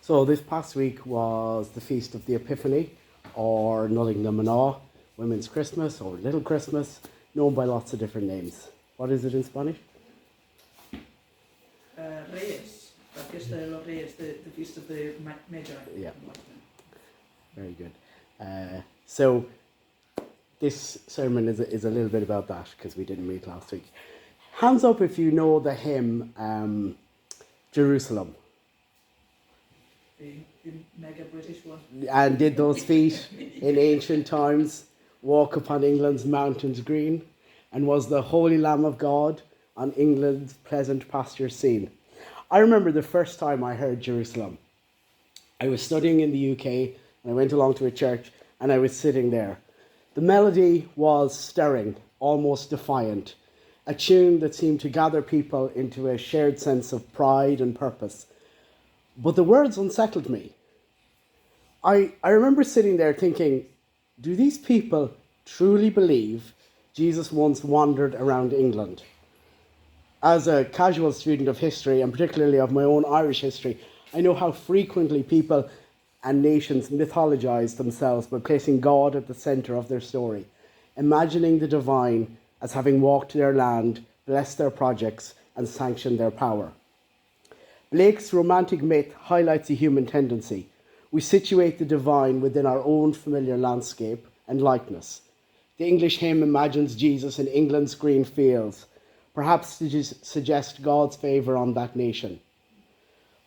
So this past week was the Feast of the Epiphany, or Nulling the Manaw, Women's Christmas, or Little Christmas, known by lots of different names. What is it in Spanish? Reyes, la fiesta de los Reyes, the Feast of the Magi. Yeah, very good. So this sermon is a little bit about that, because we didn't meet last week. Hands up if you know the hymn Jerusalem. The mega British one. And did those feet in ancient times walk upon England's mountains green? And was the Holy Lamb of God on England's pleasant pastures seen? I remember the first time I heard Jerusalem. I was studying in the UK, and I went along to a church, and I was sitting there. The melody was stirring, almost defiant, a tune that seemed to gather people into a shared sense of pride and purpose. But the words unsettled me. I remember sitting there thinking, do these people truly believe Jesus once wandered around England? As a casual student of history, and particularly of my own Irish history, I know how frequently people and nations mythologize themselves by placing God at the centre of their story, imagining the divine as having walked their land, blessed their projects, and sanctioned their power. Blake's romantic myth highlights a human tendency. We situate the divine within our own familiar landscape and likeness. The English hymn imagines Jesus in England's green fields, perhaps to suggest God's favour on that nation.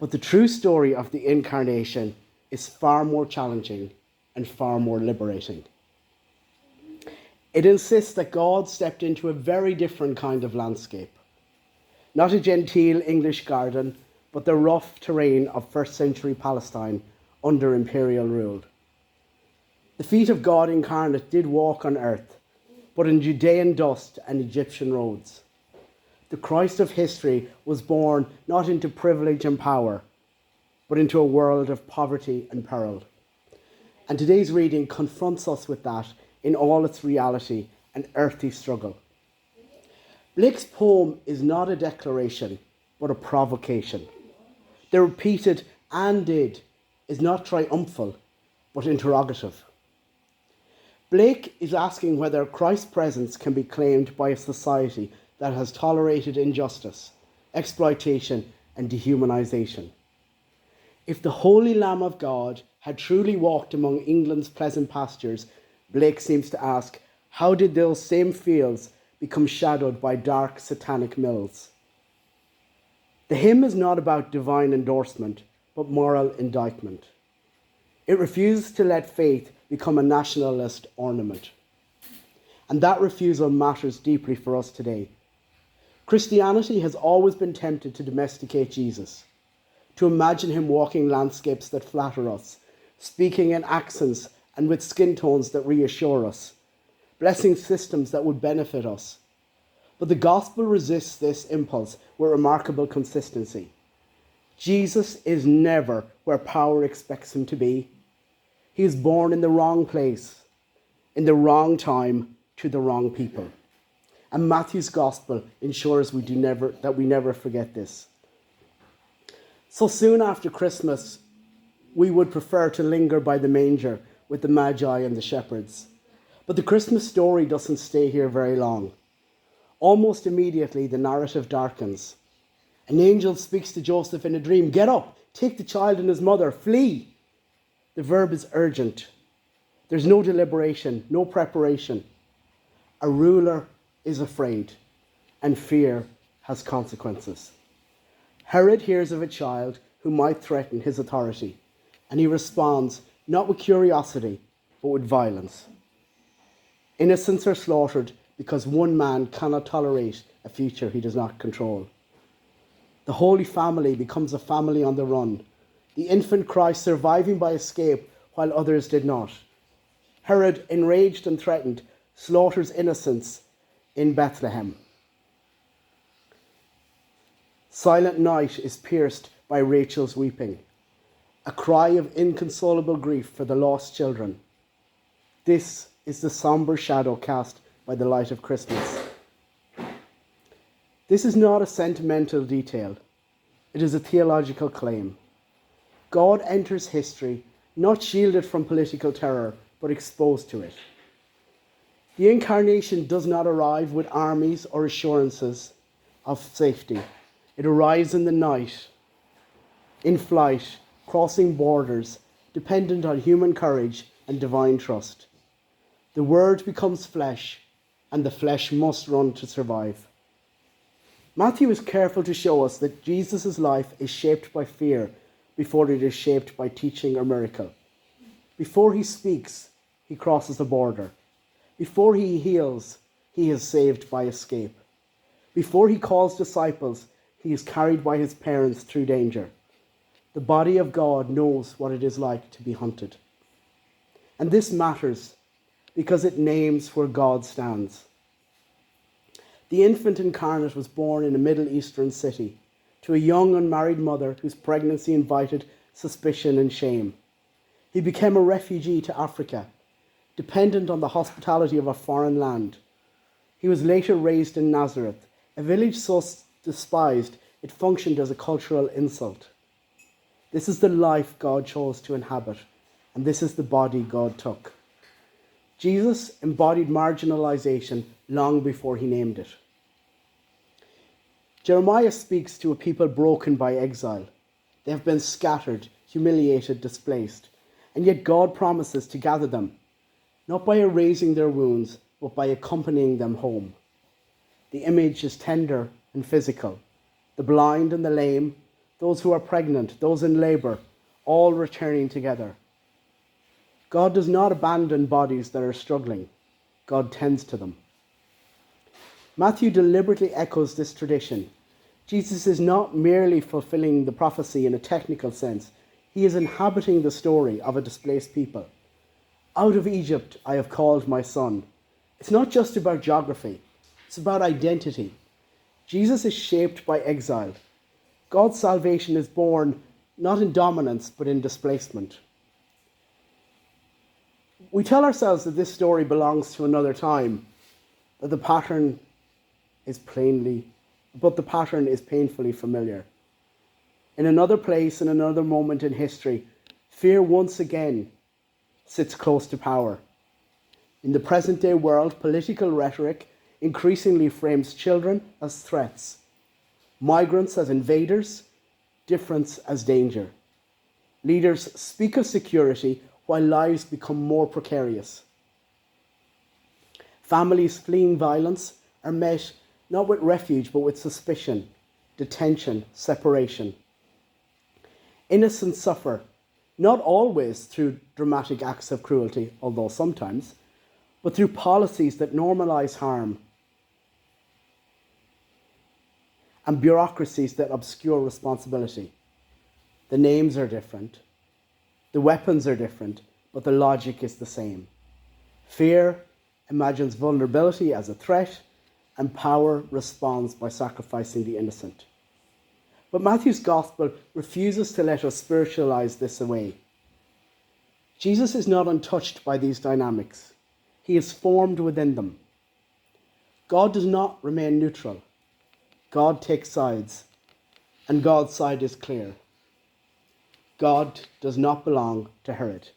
But the true story of the incarnation is far more challenging and far more liberating. It insists that God stepped into a very different kind of landscape. Not a genteel English garden, but the rough terrain of first century Palestine under imperial rule. The feet of God incarnate did walk on earth, but in Judean dust and Egyptian roads. The Christ of history was born not into privilege and power, but into a world of poverty and peril. And today's reading confronts us with that in all its reality and earthly struggle. Blake's poem is not a declaration, but a provocation. The repeated "and did" is not triumphal, but interrogative. Blake is asking whether Christ's presence can be claimed by a society that has tolerated injustice, exploitation, and dehumanization. If the Holy Lamb of God had truly walked among England's pleasant pastures, Blake seems to ask, how did those same fields become shadowed by dark satanic mills? The hymn is not about divine endorsement, but moral indictment. It refuses to let faith become a nationalist ornament. And that refusal matters deeply for us today. Christianity has always been tempted to domesticate Jesus, to imagine him walking landscapes that flatter us, speaking in accents and with skin tones that reassure us, blessing systems that would benefit us. But the gospel resists this impulse with remarkable consistency. Jesus is never where power expects him to be. He is born in the wrong place, in the wrong time, to the wrong people. And Matthew's gospel ensures that we never forget this. So soon after Christmas, we would prefer to linger by the manger with the Magi and the shepherds. But the Christmas story doesn't stay here very long. Almost immediately, the narrative darkens. An angel speaks to Joseph in a dream. Get up, take the child and his mother, flee. The verb is urgent. There's no deliberation, no preparation. A ruler is afraid, and fear has consequences. Herod hears of a child who might threaten his authority, and he responds not with curiosity, but with violence. Innocents are slaughtered because one man cannot tolerate a future he does not control. The Holy Family becomes a family on the run, the infant Christ surviving by escape while others did not. Herod, enraged and threatened, slaughters innocents in Bethlehem. Silent night is pierced by Rachel's weeping, a cry of inconsolable grief for the lost children. This is the sombre shadow cast by the light of Christmas. This is not a sentimental detail. It is a theological claim. God enters history, not shielded from political terror, but exposed to it. The incarnation does not arrive with armies or assurances of safety. It arrives in the night, in flight, crossing borders, dependent on human courage and divine trust. The Word becomes flesh, and the flesh must run to survive. Matthew is careful to show us that Jesus' life is shaped by fear before it is shaped by teaching or miracle. Before he speaks, he crosses the border. Before he heals, he is saved by escape. Before he calls disciples, he is carried by his parents through danger. The body of God knows what it is like to be hunted. And this matters because it names where God stands. The infant incarnate was born in a Middle Eastern city to a young unmarried mother whose pregnancy invited suspicion and shame. He became a refugee to Africa, dependent on the hospitality of a foreign land. He was later raised in Nazareth, a village so despised it functioned as a cultural insult. This is the life God chose to inhabit, and this is the body God took. Jesus embodied marginalization long before he named it. Jeremiah speaks to a people broken by exile. They have been scattered, humiliated, displaced, and yet God promises to gather them, not by erasing their wounds, but by accompanying them home. The image is tender and physical. The blind and the lame, those who are pregnant, those in labour, all returning together. God does not abandon bodies that are struggling. God tends to them. Matthew deliberately echoes this tradition. Jesus is not merely fulfilling the prophecy in a technical sense. He is inhabiting the story of a displaced people. Out of Egypt I have called my son. It's not just about geography. It's about identity. Jesus is shaped by exile. God's salvation is born not in dominance, but in displacement. We tell ourselves that this story belongs to another time, that the pattern is painfully familiar. In another place, in another moment in history, fear once again sits close to power. In the present day world, political rhetoric increasingly frames children as threats, migrants as invaders, difference as danger. Leaders speak of security while lives become more precarious. Families fleeing violence are met not with refuge but with suspicion, detention, separation. Innocents suffer, not always through dramatic acts of cruelty, although sometimes, but through policies that normalise harm and bureaucracies that obscure responsibility. The names are different, the weapons are different, but the logic is the same. Fear imagines vulnerability as a threat, and power responds by sacrificing the innocent. But Matthew's gospel refuses to let us spiritualize this away. Jesus is not untouched by these dynamics. He is formed within them. God does not remain neutral. God takes sides, and God's side is clear. God does not belong to Herod.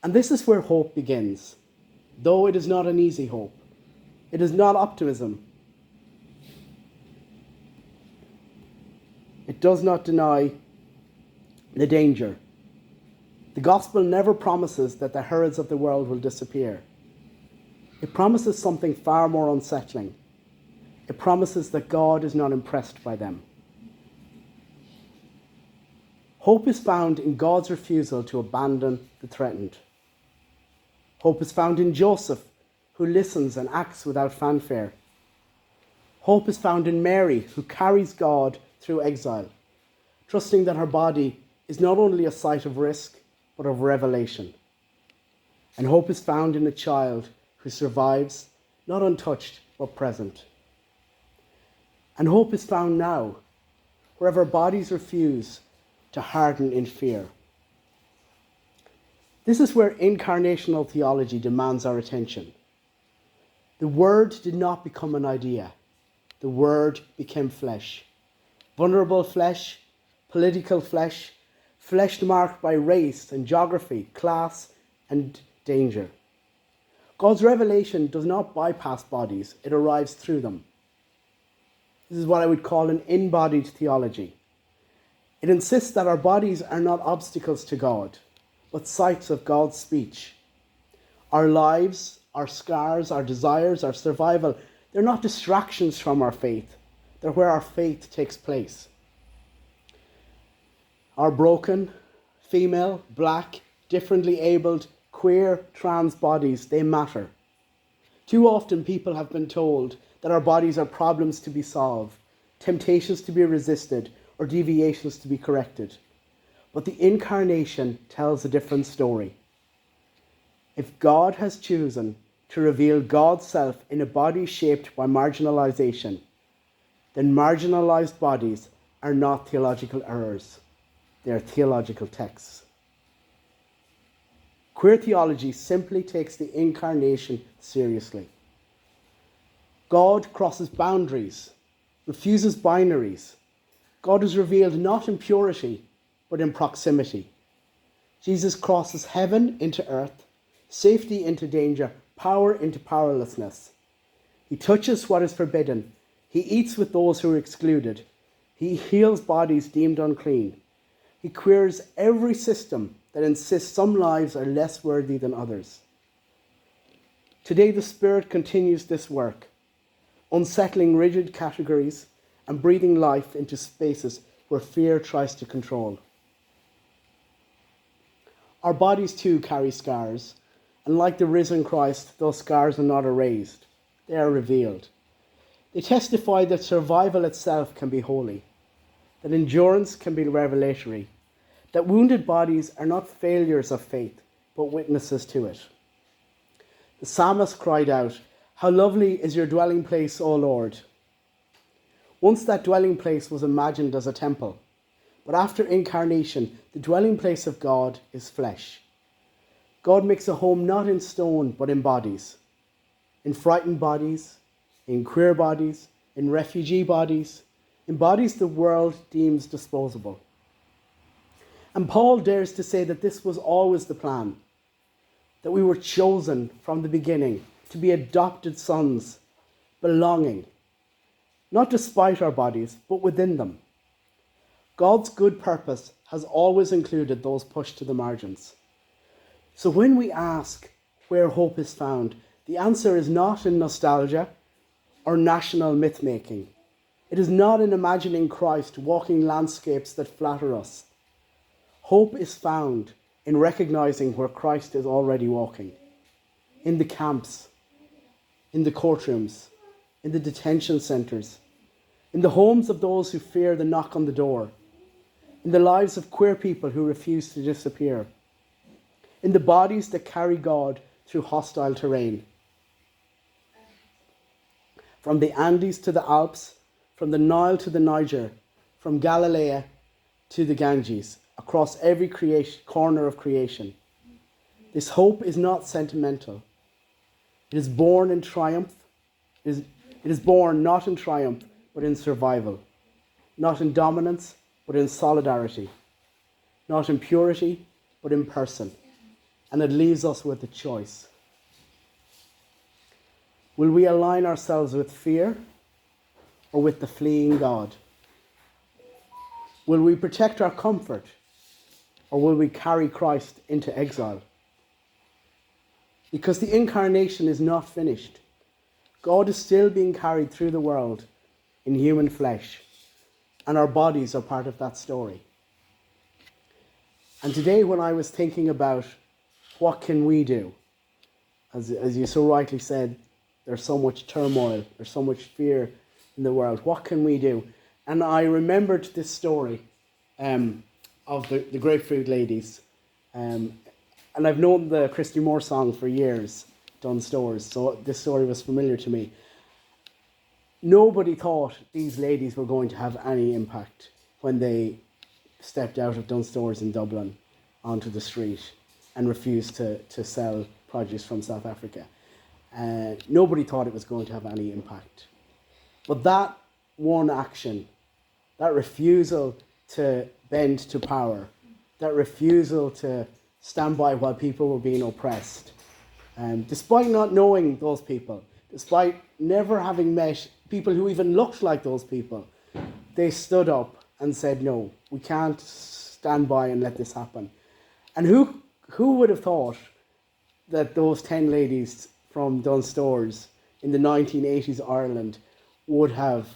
And this is where hope begins, though it is not an easy hope. It is not optimism. It does not deny the danger. The gospel never promises that the Herods of the world will disappear. It promises something far more unsettling. It promises that God is not impressed by them. Hope is found in God's refusal to abandon the threatened. Hope is found in Joseph, who listens and acts without fanfare. Hope is found in Mary, who carries God through exile, trusting that her body is not only a site of risk, but of revelation. And hope is found in a child who survives, not untouched, but present. And hope is found now, wherever bodies refuse to harden in fear. This is where incarnational theology demands our attention. The Word did not become an idea. The Word became flesh. Vulnerable flesh, political flesh, flesh marked by race and geography, class and danger. God's revelation does not bypass bodies, it arrives through them. This is what I would call an embodied theology. It insists that our bodies are not obstacles to God, but sites of God's speech. Our lives, our scars, our desires, our survival, they're not distractions from our faith. They're where our faith takes place. Our broken, female, black, differently abled, queer, trans bodies, they matter. Too often people have been told that our bodies are problems to be solved, temptations to be resisted, or deviations to be corrected. But the incarnation tells a different story. If God has chosen to reveal God's self in a body shaped by marginalization, then marginalized bodies are not theological errors. They are theological texts. Queer theology simply takes the incarnation seriously. God crosses boundaries, refuses binaries. God is revealed not in purity, but in proximity. Jesus crosses heaven into earth, safety into danger, power into powerlessness. He touches what is forbidden. He eats with those who are excluded. He heals bodies deemed unclean. He queers every system that insists some lives are less worthy than others. Today, the Spirit continues this work, unsettling rigid categories and breathing life into spaces where fear tries to control. Our bodies too carry scars, and like the risen Christ, those scars are not erased. They are revealed. They testify that survival itself can be holy, that endurance can be revelatory, that wounded bodies are not failures of faith, but witnesses to it. The psalmist cried out, "How lovely is your dwelling place, O Lord." Once that dwelling place was imagined as a temple, but after incarnation, the dwelling place of God is flesh. God makes a home not in stone, but in bodies, in frightened bodies, in queer bodies, in refugee bodies, in bodies the world deems disposable. And Paul dares to say that this was always the plan, that we were chosen from the beginning to be adopted sons, belonging, not despite our bodies, but within them. God's good purpose has always included those pushed to the margins. So when we ask where hope is found, the answer is not in nostalgia or national myth-making. It is not in imagining Christ walking landscapes that flatter us. Hope is found in recognizing where Christ is already walking. In the camps, in the courtrooms, in the detention centres, in the homes of those who fear the knock on the door, in the lives of queer people who refuse to disappear, in the bodies that carry God through hostile terrain. From the Andes to the Alps, from the Nile to the Niger, from Galilee to the Ganges, across every corner of creation. This hope is not sentimental. It is born in triumph. It is born not in triumph, but in survival. Not in dominance, but in solidarity. Not in purity, but in person. And it leaves us with a choice. Will we align ourselves with fear or with the fleeing God? Will we protect our comfort or will we carry Christ into exile? Because the incarnation is not finished. God is still being carried through the world in human flesh, and our bodies are part of that story. And today when I was thinking about what can we do, as you so rightly said, there's so much turmoil, there's so much fear in the world. What can we do? And I remembered this story of the Grapefruit Ladies. And I've known the Christy Moore song for years, Dun Stores, so this story was familiar to me. Nobody thought these ladies were going to have any impact when they stepped out of Dun Stores in Dublin onto the street and refused to sell produce from South Africa. Nobody thought it was going to have any impact. But that one action, that refusal to bend to power, that refusal to stand by while people were being oppressed. Despite not knowing those people, despite never having met people who even looked like those people, they stood up and said, no, we can't stand by and let this happen. And who would have thought that those 10 ladies from Dunstores in the 1980s Ireland would have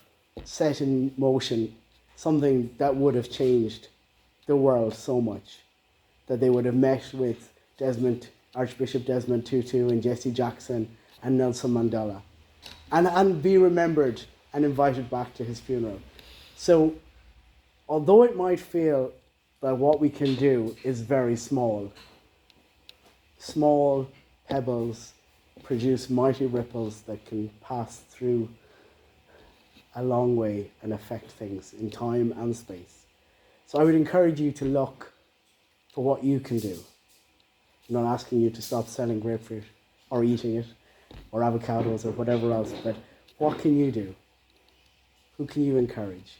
set in motion something that would have changed the world so much, that they would have met with Archbishop Desmond Tutu and Jesse Jackson and Nelson Mandela, and be remembered and invited back to his funeral. So, although it might feel that what we can do is very small, small pebbles produce mighty ripples that can pass through a long way and affect things in time and space. So I would encourage you to look for what you can do. I'm not asking you to stop selling grapefruit or eating it or avocados or whatever else, but what can you do? Who can you encourage?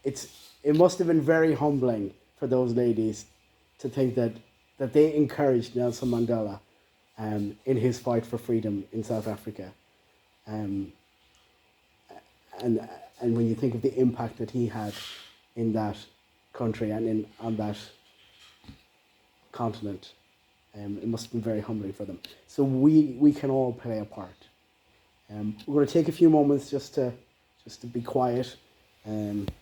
It must have been very humbling for those ladies to think that they encouraged Nelson Mandela in his fight for freedom in South Africa. And when you think of the impact that he had in that country and on that continent, it must have been very humbling for them. So we can all play a part. We're going to take a few moments just to be quiet,